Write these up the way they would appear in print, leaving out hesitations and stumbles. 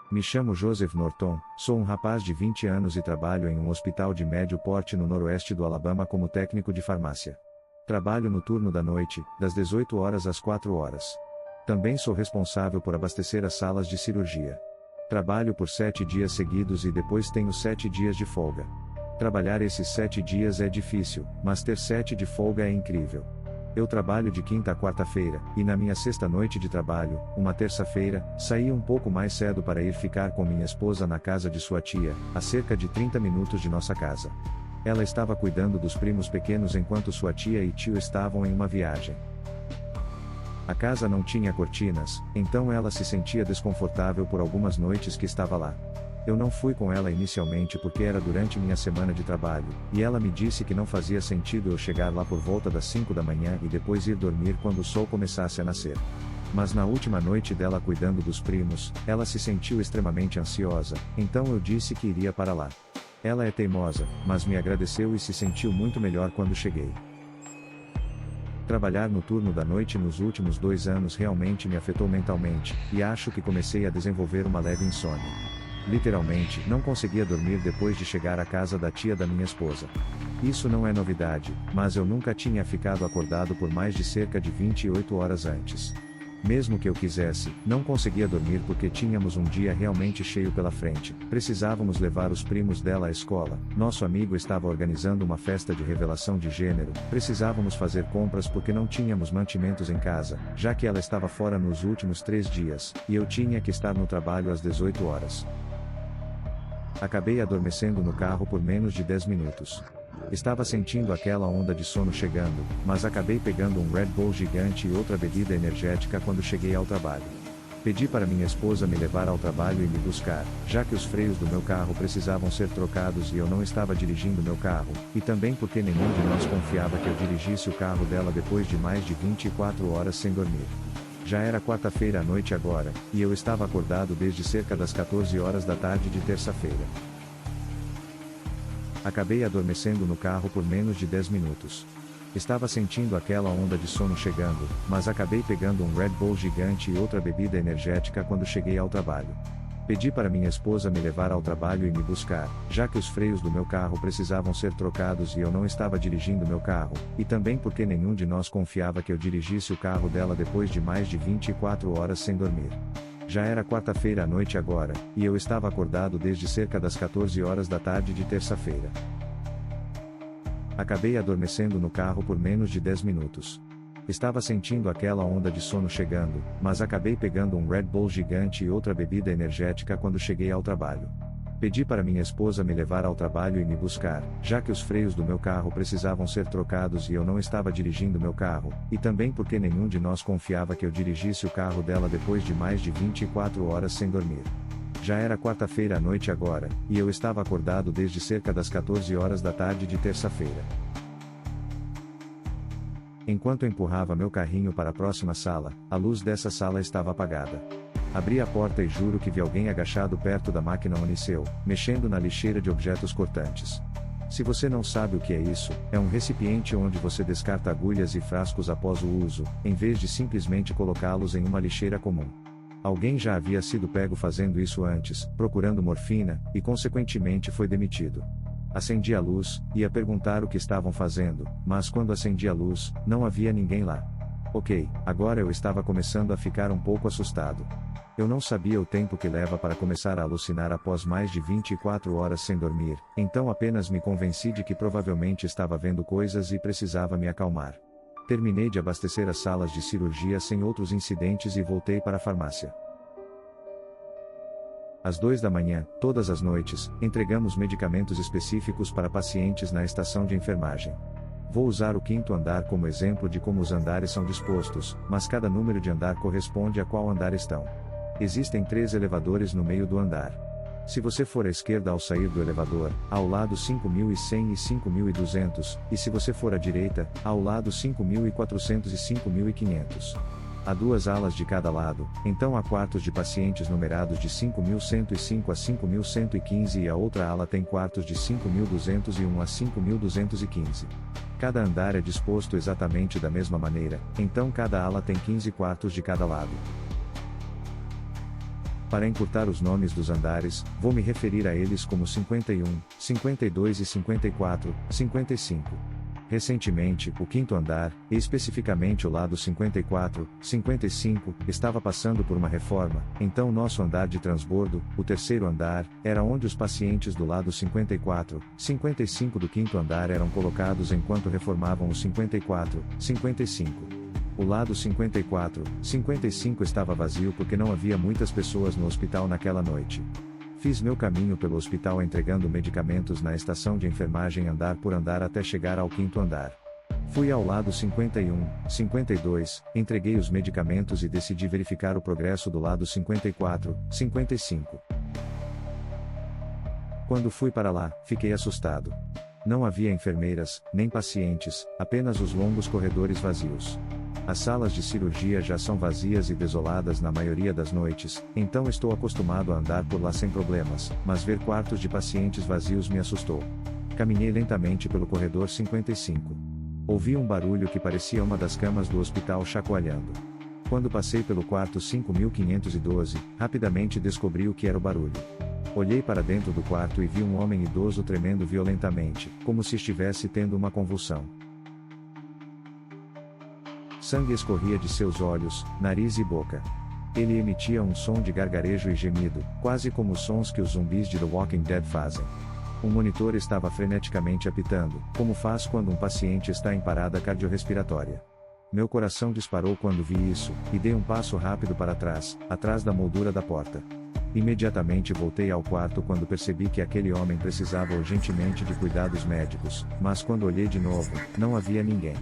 Me chamo Joseph Norton, sou um rapaz de 20 anos e trabalho em um hospital de médio porte no noroeste do Alabama como técnico de farmácia. Trabalho no turno da noite, das 18 horas às 4 horas. Também sou responsável por abastecer as salas de cirurgia. Trabalho por 7 dias seguidos e depois tenho 7 dias de folga. Trabalhar esses 7 dias é difícil, mas ter 7 de folga é incrível. Eu trabalho de quinta a quarta-feira, e na minha sexta noite de trabalho, uma terça-feira, saí um pouco mais cedo para ir ficar com minha esposa na casa de sua tia, a cerca de 30 minutos de nossa casa. Ela estava cuidando dos primos pequenos enquanto sua tia e tio estavam em uma viagem. A casa não tinha cortinas, então ela se sentia desconfortável por algumas noites que estava lá. Eu não fui com ela inicialmente porque era durante minha semana de trabalho, e ela me disse que não fazia sentido eu chegar lá por volta das 5 da manhã e depois ir dormir quando o sol começasse a nascer. Mas na última noite dela cuidando dos primos, ela se sentiu extremamente ansiosa, então eu disse que iria para lá. Ela é teimosa, mas me agradeceu e se sentiu muito melhor quando cheguei. Trabalhar no turno da noite nos últimos 2 anos realmente me afetou mentalmente, e acho que comecei a desenvolver uma leve insônia. Literalmente, não conseguia dormir depois de chegar à casa da tia da minha esposa. Isso não é novidade, mas eu nunca tinha ficado acordado por mais de cerca de 28 horas antes. Mesmo que eu quisesse, não conseguia dormir porque tínhamos um dia realmente cheio pela frente, precisávamos levar os primos dela à escola, nosso amigo estava organizando uma festa de revelação de gênero, precisávamos fazer compras porque não tínhamos mantimentos em casa, já que ela estava fora nos últimos 3 dias, e eu tinha que estar no trabalho às 18 horas. Acabei adormecendo no carro por menos de 10 minutos. Estava sentindo aquela onda de sono chegando, mas acabei pegando um Red Bull gigante e outra bebida energética quando cheguei ao trabalho. Pedi para minha esposa me levar ao trabalho e me buscar, já que os freios do meu carro precisavam ser trocados e eu não estava dirigindo meu carro, e também porque nenhum de nós confiava que eu dirigisse o carro dela depois de mais de 24 horas sem dormir. Já era quarta-feira à noite agora, e eu estava acordado desde cerca das 14 horas da tarde de terça-feira. Acabei adormecendo no carro por menos de 10 minutos. Estava sentindo aquela onda de sono chegando, mas acabei pegando um Red Bull gigante e outra bebida energética quando cheguei ao trabalho. Pedi para minha esposa me levar ao trabalho e me buscar, já que os freios do meu carro precisavam ser trocados e eu não estava dirigindo meu carro, e também porque nenhum de nós confiava que eu dirigisse o carro dela depois de mais de 24 horas sem dormir. Já era quarta-feira à noite agora, e eu estava acordado desde cerca das 14 horas da tarde de terça-feira. Acabei adormecendo no carro por menos de 10 minutos. Estava sentindo aquela onda de sono chegando, mas acabei pegando um Red Bull gigante e outra bebida energética quando cheguei ao trabalho. Pedi para minha esposa me levar ao trabalho e me buscar, já que os freios do meu carro precisavam ser trocados e eu não estava dirigindo meu carro, e também porque nenhum de nós confiava que eu dirigisse o carro dela depois de mais de 24 horas sem dormir. Já era quarta-feira à noite agora, e eu estava acordado desde cerca das 14 horas da tarde de terça-feira. Enquanto empurrava meu carrinho para a próxima sala, a luz dessa sala estava apagada. Abri a porta e juro que vi alguém agachado perto da máquina Unicel, mexendo na lixeira de objetos cortantes. Se você não sabe o que é isso, é um recipiente onde você descarta agulhas e frascos após o uso, em vez de simplesmente colocá-los em uma lixeira comum. Alguém já havia sido pego fazendo isso antes, procurando morfina, e consequentemente foi demitido. Acendi a luz, ia perguntar o que estavam fazendo, mas quando acendi a luz, não havia ninguém lá. Ok, agora eu estava começando a ficar um pouco assustado. Eu não sabia o tempo que leva para começar a alucinar após mais de 24 horas sem dormir, então apenas me convenci de que provavelmente estava vendo coisas e precisava me acalmar. Terminei de abastecer as salas de cirurgia sem outros incidentes e voltei para a farmácia. Às 2 da manhã, todas as noites, entregamos medicamentos específicos para pacientes na estação de enfermagem. Vou usar o 5º andar como exemplo de como os andares são dispostos, mas cada número de andar corresponde a qual andar estão. Existem 3 elevadores no meio do andar. Se você for à esquerda ao sair do elevador, ao lado 5.100 e 5.200, e se você for à direita, ao lado 5.400 e 5.500. Há 2 alas de cada lado, então há quartos de pacientes numerados de 5.105 a 5.115 e a outra ala tem quartos de 5.201 a 5.215. Cada andar é disposto exatamente da mesma maneira, então cada ala tem 15 quartos de cada lado. Para encurtar os nomes dos andares, vou me referir a eles como 51, 52 e 54, 55. Recentemente, o quinto andar, e especificamente o lado 54, 55, estava passando por uma reforma, então nosso andar de transbordo, o terceiro andar, era onde os pacientes do lado 54, 55 do quinto andar eram colocados enquanto reformavam o 54, 55. O lado 54, 55 estava vazio porque não havia muitas pessoas no hospital naquela noite. Fiz meu caminho pelo hospital entregando medicamentos na estação de enfermagem andar por andar até chegar ao quinto andar. Fui ao lado 51, 52, entreguei os medicamentos e decidi verificar o progresso do lado 54, 55. Quando fui para lá, fiquei assustado. Não havia enfermeiras, nem pacientes, apenas os longos corredores vazios. As salas de cirurgia já são vazias e desoladas na maioria das noites, então estou acostumado a andar por lá sem problemas, mas ver quartos de pacientes vazios me assustou. Caminhei lentamente pelo corredor 55. Ouvi um barulho que parecia uma das camas do hospital chacoalhando. Quando passei pelo quarto 5512, rapidamente descobri o que era o barulho. Olhei para dentro do quarto e vi um homem idoso tremendo violentamente, como se estivesse tendo uma convulsão. Sangue escorria de seus olhos, nariz e boca. Ele emitia um som de gargarejo e gemido, quase como os sons que os zumbis de The Walking Dead fazem. Um monitor estava freneticamente apitando, como faz quando um paciente está em parada cardiorrespiratória. Meu coração disparou quando vi isso, e dei um passo rápido para trás, atrás da moldura da porta. Imediatamente voltei ao quarto quando percebi que aquele homem precisava urgentemente de cuidados médicos, mas quando olhei de novo, não havia ninguém.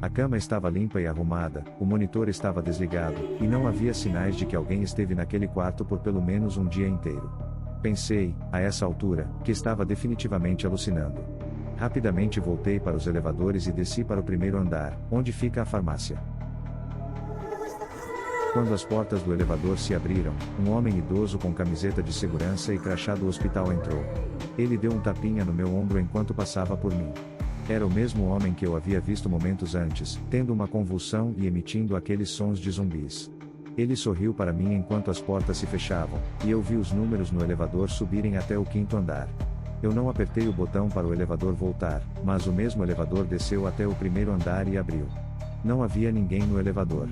A cama estava limpa e arrumada, o monitor estava desligado, e não havia sinais de que alguém esteve naquele quarto por pelo menos um dia inteiro. Pensei, a essa altura, que estava definitivamente alucinando. Rapidamente voltei para os elevadores e desci para o primeiro andar, onde fica a farmácia. Quando as portas do elevador se abriram, um homem idoso com camiseta de segurança e crachá do hospital entrou. Ele deu um tapinha no meu ombro enquanto passava por mim. Era o mesmo homem que eu havia visto momentos antes, tendo uma convulsão e emitindo aqueles sons de zumbis. Ele sorriu para mim enquanto as portas se fechavam, e eu vi os números no elevador subirem até o quinto andar. Eu não apertei o botão para o elevador voltar, mas o mesmo elevador desceu até o primeiro andar e abriu. Não havia ninguém no elevador.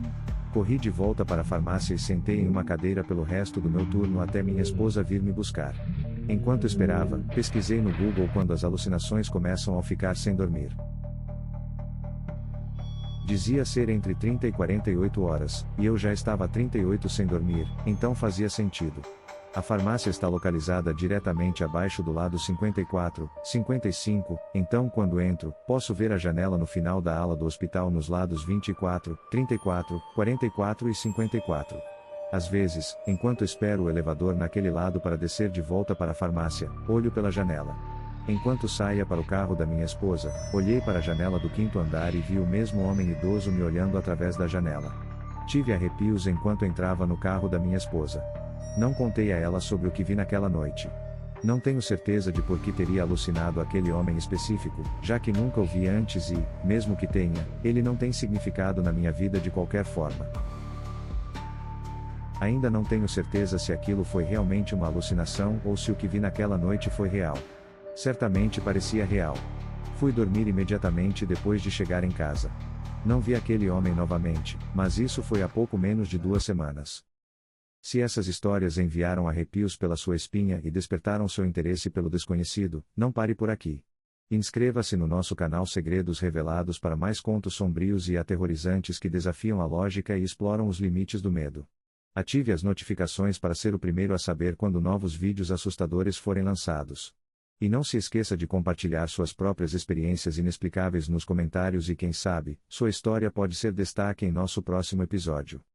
Corri de volta para a farmácia e sentei em uma cadeira pelo resto do meu turno até minha esposa vir me buscar. Enquanto esperava, pesquisei no Google quando as alucinações começam a ficar sem dormir. Dizia ser entre 30 e 48 horas, e eu já estava há 38 sem dormir, então fazia sentido. A farmácia está localizada diretamente abaixo do lado 54, 55, então quando entro, posso ver a janela no final da ala do hospital nos lados 24, 34, 44 e 54. Às vezes, enquanto espero o elevador naquele lado para descer de volta para a farmácia, olho pela janela. Enquanto saía para o carro da minha esposa, olhei para a janela do quinto andar e vi o mesmo homem idoso me olhando através da janela. Tive arrepios enquanto entrava no carro da minha esposa. Não contei a ela sobre o que vi naquela noite. Não tenho certeza de por que teria alucinado aquele homem específico, já que nunca o vi antes e, mesmo que tenha, ele não tem significado na minha vida de qualquer forma. Ainda não tenho certeza se aquilo foi realmente uma alucinação ou se o que vi naquela noite foi real. Certamente parecia real. Fui dormir imediatamente depois de chegar em casa. Não vi aquele homem novamente, mas isso foi há pouco menos de 2 semanas. Se essas histórias enviaram arrepios pela sua espinha e despertaram seu interesse pelo desconhecido, não pare por aqui. Inscreva-se no nosso canal Segredos Revelados para mais contos sombrios e aterrorizantes que desafiam a lógica e exploram os limites do medo. Ative as notificações para ser o primeiro a saber quando novos vídeos assustadores forem lançados. E não se esqueça de compartilhar suas próprias experiências inexplicáveis nos comentários e quem sabe, sua história pode ser destaque em nosso próximo episódio.